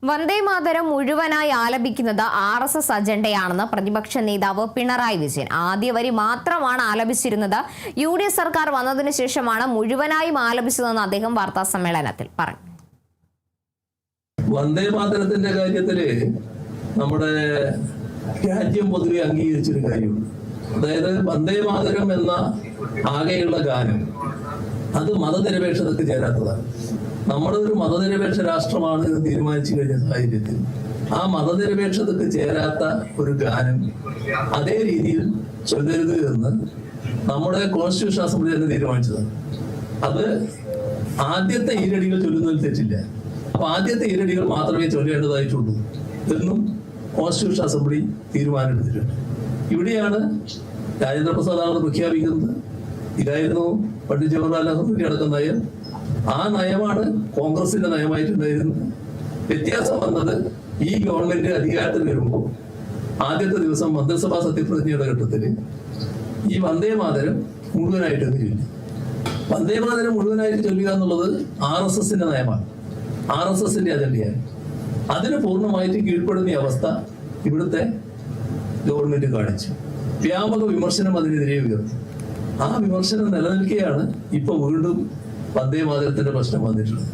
വന്ദേമാതരം മുഴുവനായി ആലപിക്കുന്നത് RSS അജണ്ടയാണെന്ന് പ്രതിപക്ഷ നേതാവ് പിണറായി വിജയൻ. ആദ്യ വരി മാത്രമാണ് ആലപിച്ചിരുന്നത്. UDF സർക്കാർ വന്നതിന് ശേഷമാണ് മുഴുവനായും ആലപിച്ചതെന്ന് അദ്ദേഹം വാർത്താ സമ്മേളനത്തിൽ പറഞ്ഞു. വന്ദേമാതരത്തിന്റെ കാര്യത്തില് നമ്മുടെ രാജ്യം പൊതുവെ അംഗീകരിച്ചൊരു കാര്യമുണ്ട്. അതായത് വന്ദേമാതരം എന്ന ആകെയുള്ള ഗാനം അത് മതനിരപേക്ഷതയ്ക്ക് ചേരാത്തതാണ്. നമ്മുടെ ഒരു മതനിരപേക്ഷ രാഷ്ട്രമാണ് എന്ന് തീരുമാനിച്ചു കഴിഞ്ഞ സാഹചര്യത്തിൽ ആ മതനിരപേക്ഷതയ്ക്ക് ചേരാത്ത ഒരു ഗാനം അതേ രീതിയിൽ ചൊല്ലരുത് എന്ന് നമ്മുടെ കോൺസ്റ്റിറ്റ്യൂഷൻ അസംബ്ലി തന്നെ തീരുമാനിച്ചതാണ്. അത് ആദ്യത്തെ ഈരടികൾ ചൊല്ലുന്നതിൽ തെറ്റില്ല. അപ്പൊ ആദ്യത്തെ ഈരടികൾ മാത്രമേ ചൊല്ലേണ്ടതായിട്ടുള്ളൂ എന്നും കോൺസ്റ്റിറ്റ്യൂഷൻ അസംബ്ലി തീരുമാനമെടുത്തിട്ടുണ്ട്. ഇവിടെയാണ് രാജേന്ദ്ര പ്രസാദാണ് പ്രഖ്യാപിക്കുന്നത്. ഇതായിരുന്നു പണ്ഡിറ്റ് ജവഹർലാൽ നെഹ്റുവിന്റെ അടക്കം നയം. ആ നയമാണ് കോൺഗ്രസിന്റെ നയമായിട്ടുണ്ടായിരുന്നത്. വ്യത്യാസം വന്നത് ഈ ഗവൺമെന്റ് അധികാരത്തിൽ വരുമ്പോൾ ആദ്യത്തെ ദിവസം മന്ത്രിസഭാ സത്യപ്രതിജ്ഞയുടെ ഘട്ടത്തിൽ ഈ വന്ദേമാതരം മുഴുവനായിട്ട് ചൊല്ലി. വന്ദേമാതരം മുഴുവനായിട്ട് ചൊല്ലുക എന്നുള്ളത് RSSന്റെ നയമാണ്, RSSന്റെ അജണ്ടയാണ്. അതിന് പൂർണ്ണമായിട്ട് കീഴ്പ്പെടുന്ന അവസ്ഥ ഇവിടുത്തെ ഗവൺമെന്റ് കാണിച്ചു. വ്യാപക വിമർശനം അതിനെതിരെ ഉയർന്നു. ആ വിമർശനം നിലനിൽക്കുകയാണ് ഇപ്പൊ വീണ്ടും വന്ദേമാതരത്തിന്റെ പ്രശ്നം വന്നിട്ടുള്ളത്.